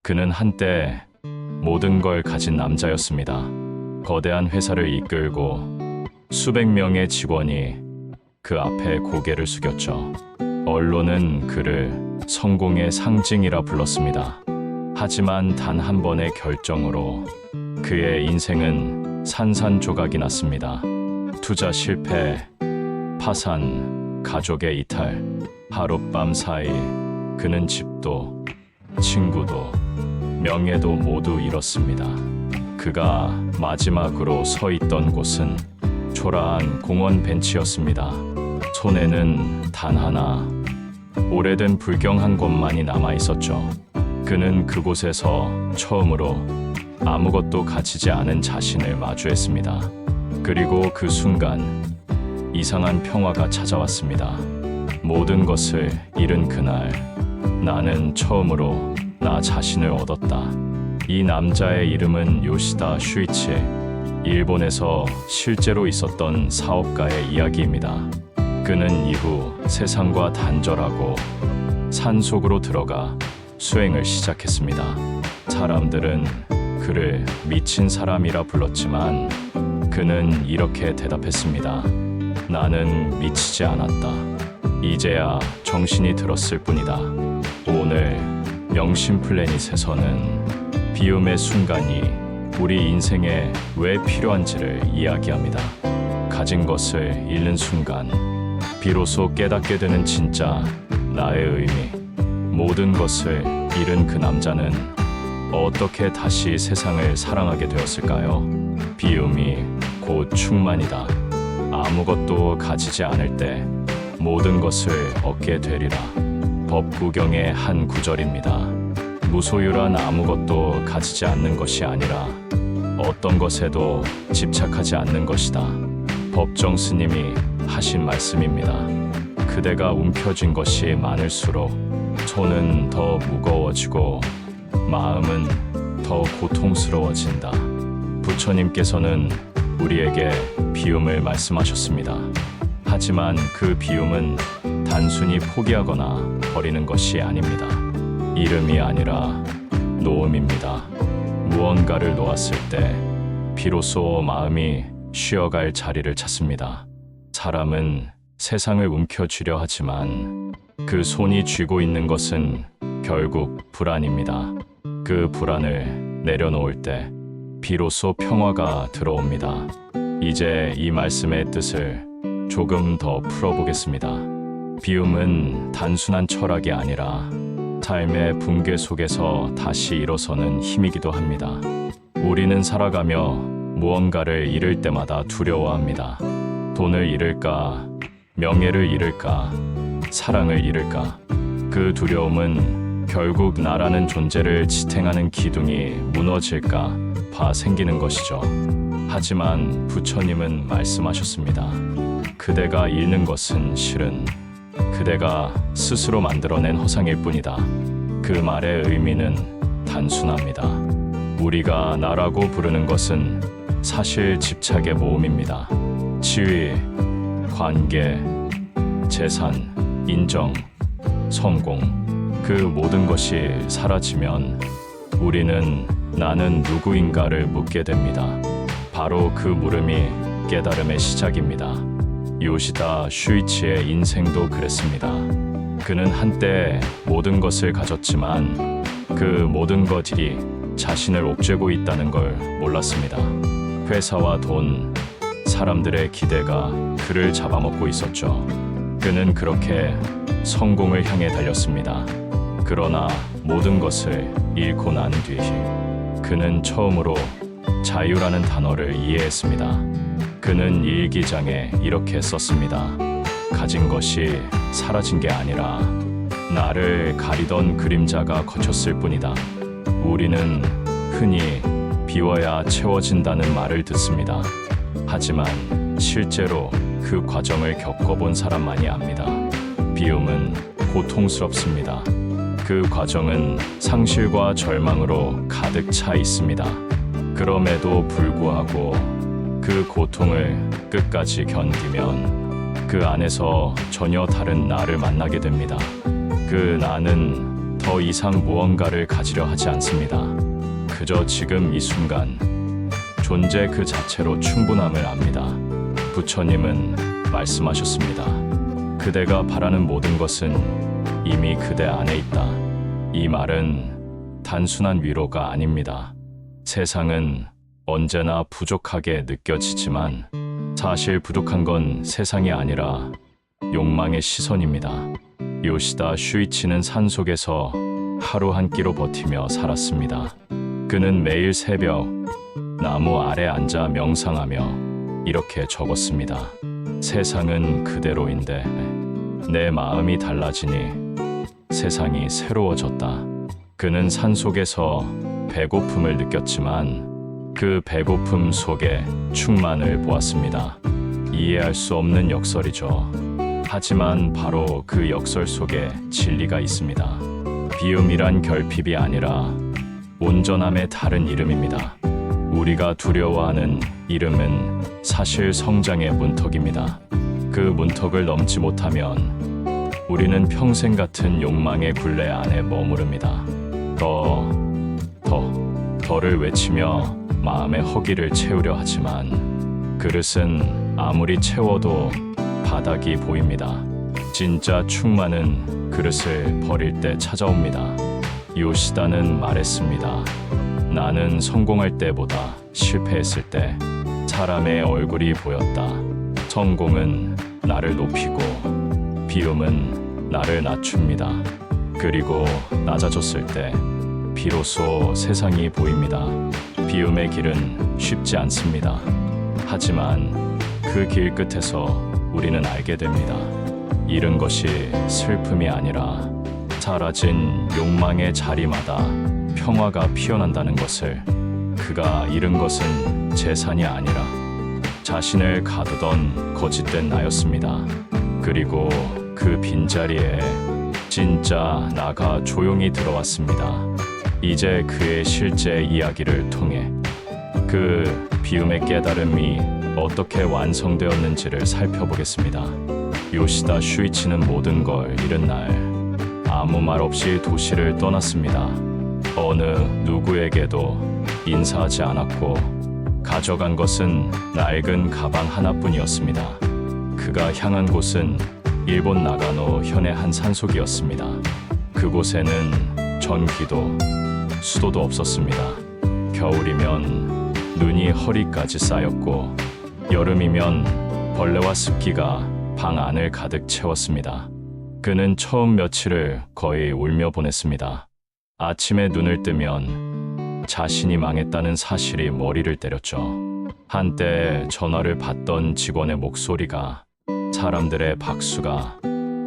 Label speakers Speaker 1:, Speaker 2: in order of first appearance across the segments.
Speaker 1: 그는 한때 모든 걸 가진 남자였습니다. 거대한 회사를 이끌고 수백 명의 직원이 그 앞에 고개를 숙였죠. 언론은 그를 성공의 상징이라 불렀습니다. 하지만 단 한 번의 결정으로 그의 인생은 산산조각이 났습니다. 투자 실패, 파산, 가족의 이탈. 하룻밤 사이 그는 집도, 친구도, 명예도 모두 잃었습니다. 그가 마지막으로 서 있던 곳은 초라한 공원 벤치였습니다. 손에는 단 하나, 오래된 불경 한 권만이 남아 있었죠. 그는 그곳에서 처음으로 아무것도 가지지 않은 자신을 마주했습니다. 그리고 그 순간 이상한 평화가 찾아왔습니다. 모든 것을 잃은 그날, 나는 처음으로 나 자신을 얻었다. 이 남자의 이름은 요시다 슈이치. 일본에서 실제로 있었던 사업가의 이야기입니다. 그는 이후 세상과 단절하고 산속으로 들어가 수행을 시작했습니다. 사람들은 그를 미친 사람이라 불렀지만 그는 이렇게 대답했습니다. 나는 미치지 않았다. 이제야 정신이 들었을 뿐이다. 오늘 명심 플래닛에서는 비움의 순간이 우리 인생에 왜 필요한지를 이야기합니다. 가진 것을 잃는 순간 비로소 깨닫게 되는 진짜 나의 의미. 모든 것을 잃은 그 남자는 어떻게 다시 세상을 사랑하게 되었을까요? 비움이 곧 충만이다. 아무것도 가지지 않을 때 모든 것을 얻게 되리라. 법구경의 한 구절입니다. 무소유란 아무것도 가지지 않는 것이 아니라 어떤 것에도 집착하지 않는 것이다. 법정 스님이 하신 말씀입니다. 그대가 움켜쥔 것이 많을수록 손은 더 무거워지고 마음은 더 고통스러워진다. 부처님께서는 우리에게 비움을 말씀하셨습니다. 하지만 그 비움은 단순히 포기하거나 버리는 것이 아닙니다. 잃음이 아니라 놓음입니다. 무언가를 놓았을 때 비로소 마음이 쉬어갈 자리를 찾습니다. 사람은 세상을 움켜쥐려 하지만 그 손이 쥐고 있는 것은 결국 불안입니다. 그 불안을 내려놓을 때 비로소 평화가 들어옵니다. 이제 이 말씀의 뜻을 조금 더 풀어보겠습니다. 비움은 단순한 철학이 아니라 삶의 붕괴 속에서 다시 일어서는 힘이기도 합니다. 우리는 살아가며 무언가를 잃을 때마다 두려워합니다. 돈을 잃을까, 명예를 잃을까, 사랑을 잃을까. 그 두려움은 결국 나라는 존재를 지탱하는 기둥이 무너질까 봐 생기는 것이죠. 하지만 부처님은 말씀하셨습니다. 그대가 잃는 것은 실은 그대가 스스로 만들어낸 허상일 뿐이다. 그 말의 의미는 단순합니다. 우리가 나라고 부르는 것은 사실 집착의 모음입니다. 지위, 관계, 재산, 인정, 성공, 그 모든 것이 사라지면 우리는 나는 누구인가를 묻게 됩니다. 바로 그 물음이 깨달음의 시작입니다. 요시다 슈이치의 인생도 그랬습니다. 그는 한때 모든 것을 가졌지만 그 모든 것들이 자신을 옥죄고 있다는 걸 몰랐습니다. 회사와 돈, 사람들의 기대가 그를 잡아먹고 있었죠. 그는 그렇게 성공을 향해 달렸습니다. 그러나 모든 것을 잃고 난 뒤 그는 처음으로 자유라는 단어를 이해했습니다. 그는 일기장에 이렇게 썼습니다. 가진 것이 사라진 게 아니라 나를 가리던 그림자가 거쳤을 뿐이다. 우리는 흔히 비워야 채워진다는 말을 듣습니다. 하지만 실제로 그 과정을 겪어본 사람만이 압니다. 비움은 고통스럽습니다. 그 과정은 상실과 절망으로 가득 차 있습니다. 그럼에도 불구하고 그 고통을 끝까지 견디면 그 안에서 전혀 다른 나를 만나게 됩니다. 그 나는 더 더 이상 무언가를 가지려 하지 않습니다. 그저 지금 이 순간 존재 그 자체로 충분함을 압니다. 부처님은 말씀하셨습니다. 그대가 바라는 모든 것은 이미 그대 안에 있다. 이 말은 단순한 위로가 아닙니다. 세상은 언제나 부족하게 느껴지지만 사실 부족한 건 세상이 아니라 욕망의 시선입니다. 요시다 슈이치는 산속에서 하루 한 끼로 버티며 살았습니다. 그는 매일 새벽 나무 아래 앉아 명상하며 이렇게 적었습니다. 세상은 그대로인데 내 마음이 달라지니 세상이 새로워졌다. 그는 산속에서 배고픔을 느꼈지만 그 배고픔 속에 충만을 보았습니다. 이해할 수 없는 역설이죠. 하지만 바로 그 역설 속에 진리가 있습니다. 비움이란 결핍이 아니라 온전함의 다른 이름입니다. 우리가 두려워하는 이름은 사실 성장의 문턱입니다. 그 문턱을 넘지 못하면 우리는 평생 같은 욕망의 굴레 안에 머무릅니다. 더를 외치며 마음의 허기를 채우려 하지만 그릇은 아무리 채워도 바닥이 보입니다. 진짜 충만은 그릇을 버릴 때 찾아옵니다. 요시다는 말했습니다. 나는 성공할 때보다 실패했을 때 사람의 얼굴이 보였다. 성공은 나를 높이고 비움은 나를 낮춥니다. 그리고 낮아졌을 때 비로소 세상이 보입니다. 비움의 길은 쉽지 않습니다. 하지만 그 길 끝에서 우리는 알게 됩니다. 잃은 것이 슬픔이 아니라 사라진 욕망의 자리마다 평화가 피어난다는 것을. 그가 잃은 것은 재산이 아니라 자신을 가두던 거짓된 나였습니다. 그리고 그 빈자리에 진짜 나가 조용히 들어왔습니다. 이제 그의 실제 이야기를 통해 그 비움의 깨달음이 어떻게 완성되었는지를 살펴보겠습니다. 요시다 슈이치는 모든 걸 잃은 날 아무 말 없이 도시를 떠났습니다. 어느 누구에게도 인사하지 않았고 가져간 것은 낡은 가방 하나뿐이었습니다. 그가 향한 곳은 일본 나가노 현의 한 산속이었습니다. 그곳에는 전기도 수도도 없었습니다. 겨울이면 눈이 허리까지 쌓였고 여름이면 벌레와 습기가 방 안을 가득 채웠습니다. 그는 처음 며칠을 거의 울며 보냈습니다. 아침에 눈을 뜨면 자신이 망했다는 사실이 머리를 때렸죠. 한때 전화를 받던 직원의 목소리가, 사람들의 박수가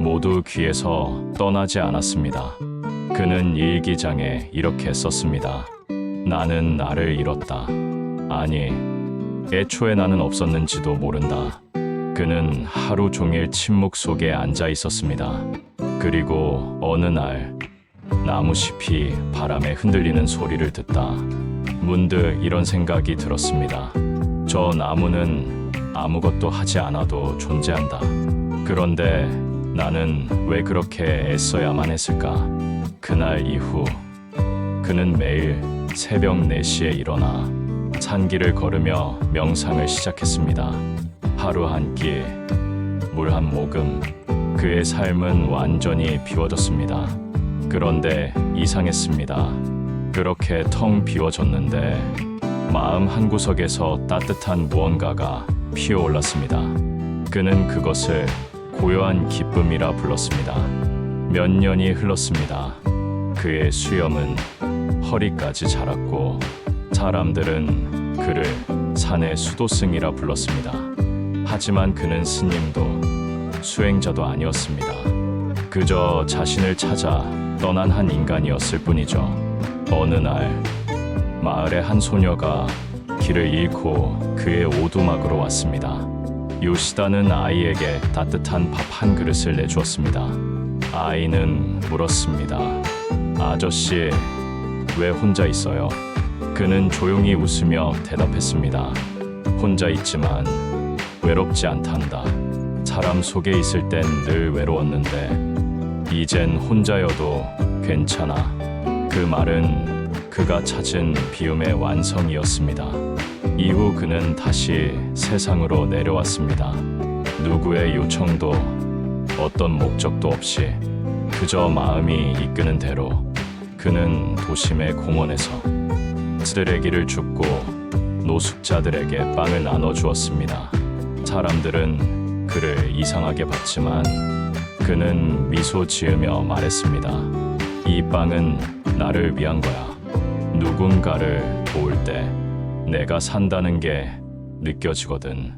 Speaker 1: 모두 귀에서 떠나지 않았습니다. 그는 일기장에 이렇게 썼습니다. 나는 나를 잃었다. 아니, 애초에 나는 없었는지도 모른다. 그는 하루 종일 침묵 속에 앉아 있었습니다. 그리고 어느 날 나무잎이 바람에 흔들리는 소리를 듣다 문득 이런 생각이 들었습니다. 저 나무는 아무것도 하지 않아도 존재한다. 그런데 나는 왜 그렇게 애써야만 했을까? 그날 이후 그는 매일 새벽 4시에 일어나 산길을 걸으며 명상을 시작했습니다. 하루 한 끼, 물 한 모금, 그의 삶은 완전히 비워졌습니다. 그런데 이상했습니다. 그렇게 텅 비워졌는데 마음 한구석에서 따뜻한 무언가가 피어올랐습니다. 그는 그것을 고요한 기쁨이라 불렀습니다. 몇 년이 흘렀습니다. 그의 수염은 허리까지 자랐고 사람들은 그를 산의 수도승이라 불렀습니다. 하지만 그는 스님도 수행자도 아니었습니다. 그저 자신을 찾아 떠난 한 인간이었을 뿐이죠. 어느 날 마을의 한 소녀가 길을 잃고 그의 오두막으로 왔습니다. 요시다는 아이에게 따뜻한 밥 한 그릇을 내주었습니다. 아이는 물었습니다. 아저씨, 왜 혼자 있어요? 그는 조용히 웃으며 대답했습니다. 혼자 있지만 외롭지 않단다. 사람 속에 있을 땐 늘 외로웠는데 이젠 혼자여도 괜찮아. 그 말은 그가 찾은 비움의 완성이었습니다. 이후 그는 다시 세상으로 내려왔습니다. 누구의 요청도 어떤 목적도 없이 그저 마음이 이끄는 대로 그는 도심의 공원에서 쓰레기를 줍고 노숙자들에게 빵을 나눠 주었습니다. 사람들은 그를 이상하게 봤지만 그는 미소 지으며 말했습니다. 이 빵은 나를 위한 거야. 누군가를 도울 때 내가 산다는 게 느껴지거든.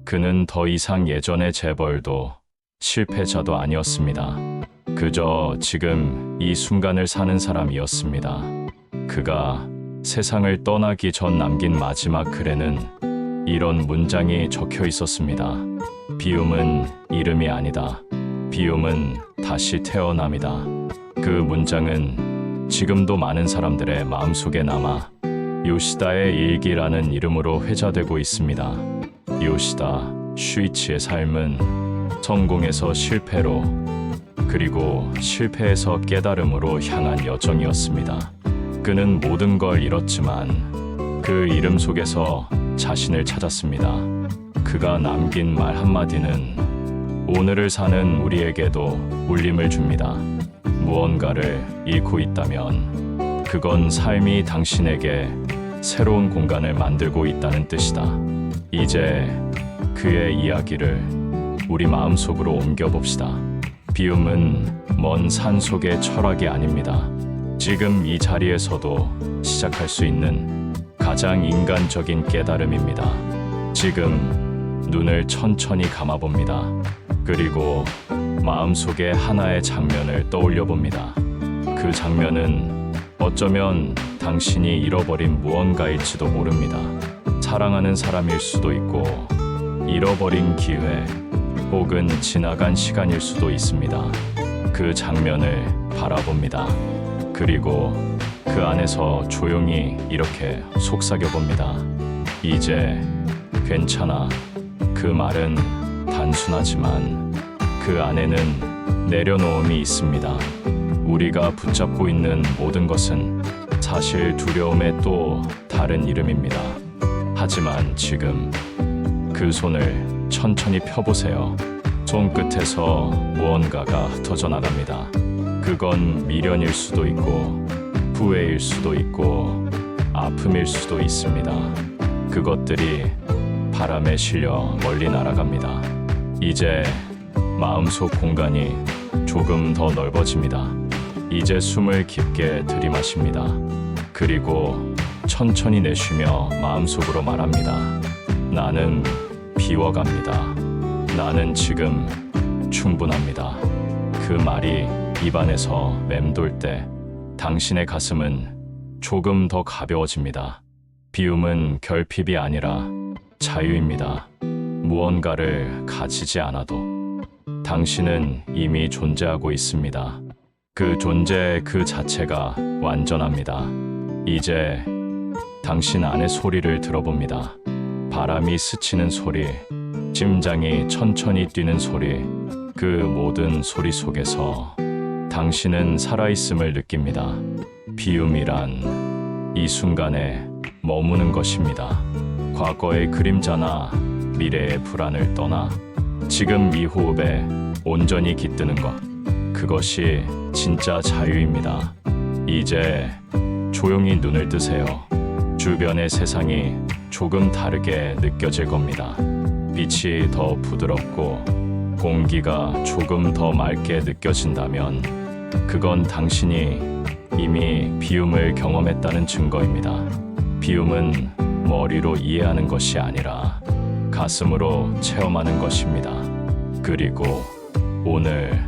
Speaker 1: 그는 더 이상 예전의 재벌도 실패자도 아니었습니다. 그저 지금 이 순간을 사는 사람이었습니다. 그가 세상을 떠나기 전 남긴 마지막 글에는 이런 문장이 적혀 있었습니다. 비움은 이름이 아니다. 비움은 다시 태어남이다. 그 문장은 지금도 많은 사람들의 마음속에 남아 요시다의 일기라는 이름으로 회자되고 있습니다. 요시다 슈이치의 삶은 성공에서 실패로 그리고 실패에서 깨달음으로 향한 여정이었습니다. 그는 모든 걸 잃었지만 그 이름 속에서 자신을 찾았습니다. 그가 남긴 말 한마디는 오늘을 사는 우리에게도 울림을 줍니다. 무언가를 잃고 있다면 그건 삶이 당신에게 새로운 공간을 만들고 있다는 뜻이다. 이제 그의 이야기를 우리 마음속으로 옮겨봅시다. 비움은 먼 산 속의 철학이 아닙니다. 지금 이 자리에서도 시작할 수 있는 가장 인간적인 깨달음입니다. 지금 눈을 천천히 감아봅니다. 그리고 마음속에 하나의 장면을 떠올려 봅니다. 그 장면은 어쩌면 당신이 잃어버린 무언가일지도 모릅니다. 사랑하는 사람일 수도 있고 잃어버린 기회 혹은 지나간 시간일 수도 있습니다. 그 장면을 바라봅니다. 그리고 그 안에서 조용히 이렇게 속삭여 봅니다. 이제 괜찮아. 그 말은 단순하지만 그 안에는 내려놓음이 있습니다. 우리가 붙잡고 있는 모든 것은 사실 두려움의 또 다른 이름입니다. 하지만 지금 그 손을 천천히 펴보세요. 손끝에서 무언가가 흩어져 나갑니다. 그건 미련일 수도 있고 후회일 수도 있고 아픔일 수도 있습니다. 그것들이 바람에 실려 멀리 날아갑니다. 이제 마음속 공간이 조금 더 넓어집니다. 이제 숨을 깊게 들이마십니다. 그리고 천천히 내쉬며 마음속으로 말합니다. 나는 비워갑니다. 나는 지금 충분합니다. 그 말이 입안에서 맴돌 때 당신의 가슴은 조금 더 가벼워집니다. 비움은 결핍이 아니라 자유입니다. 무언가를 가지지 않아도 당신은 이미 존재하고 있습니다. 그 존재 그 자체가 완전합니다. 이제 당신 안의 소리를 들어봅니다. 바람이 스치는 소리, 심장이 천천히 뛰는 소리, 그 모든 소리 속에서 당신은 살아있음을 느낍니다. 비움이란 이 순간에 머무는 것입니다. 과거의 그림자나 미래의 불안을 떠나 지금 이 호흡에 온전히 깃드는 것, 그것이 진짜 자유입니다. 이제 조용히 눈을 뜨세요. 주변의 세상이 조금 다르게 느껴질 겁니다. 빛이 더 부드럽고 공기가 조금 더 맑게 느껴진다면 그건 당신이 이미 비움을 경험했다는 증거입니다. 비움은 머리로 이해하는 것이 아니라 가슴으로 체험하는 것입니다. 그리고 오늘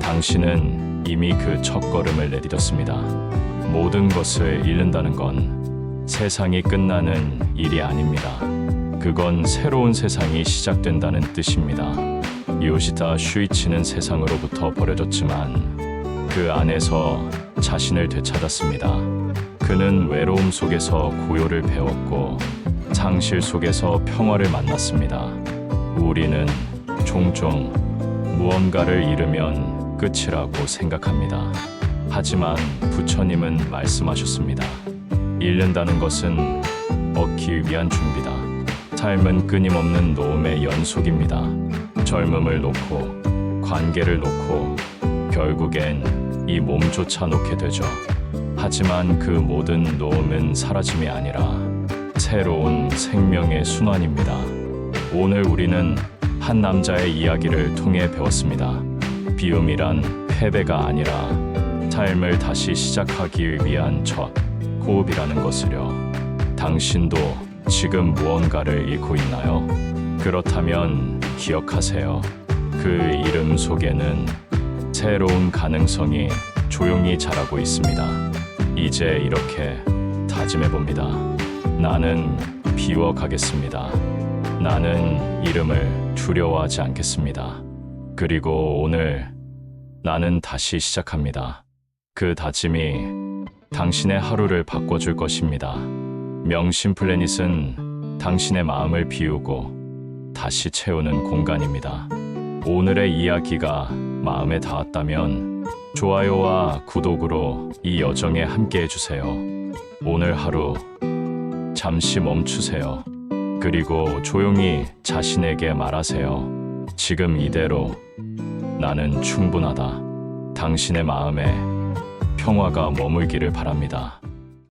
Speaker 1: 당신은 이미 그 첫걸음을 내디뎠습니다. 모든 것을 잃는다는 건 세상이 끝나는 일이 아닙니다. 그건 새로운 세상이 시작된다는 뜻입니다. 요시다 슈이치는 세상으로부터 버려졌지만 그 안에서 자신을 되찾았습니다. 그는 외로움 속에서 고요를 배웠고 상실 속에서 평화를 만났습니다. 우리는 종종 무언가를 잃으면 끝이라고 생각합니다. 하지만 부처님은 말씀하셨습니다. 잃는다는 것은 얻기 위한 준비다. 삶은 끊임없는 노음의 연속입니다. 젊음을 놓고 관계를 놓고 결국엔 이 몸조차 놓게 되죠. 하지만 그 모든 노음은 사라짐이 아니라 새로운 생명의 순환입니다. 오늘 우리는 한 남자의 이야기를 통해 배웠습니다. 비움이란 패배가 아니라 삶을 다시 시작하기 위한 첫 호흡이라는 것을요. 당신도 지금 무언가를 잃고 있나요? 그렇다면 기억하세요. 그 이름 속에는 새로운 가능성이 조용히 자라고 있습니다. 이제 이렇게 다짐해봅니다. 나는 비워가겠습니다. 나는 이름을 두려워하지 않겠습니다. 그리고 오늘 나는 다시 시작합니다. 그 다짐이 당신의 하루를 바꿔줄 것입니다. 명심 플래닛은 당신의 마음을 비우고 다시 채우는 공간입니다. 오늘의 이야기가 마음에 닿았다면 좋아요와 구독으로 이 여정에 함께 해주세요. 오늘 하루 잠시 멈추세요. 그리고 조용히 자신에게 말하세요. 지금 이대로 나는 충분하다. 당신의 마음에 평화가 머물기를 바랍니다.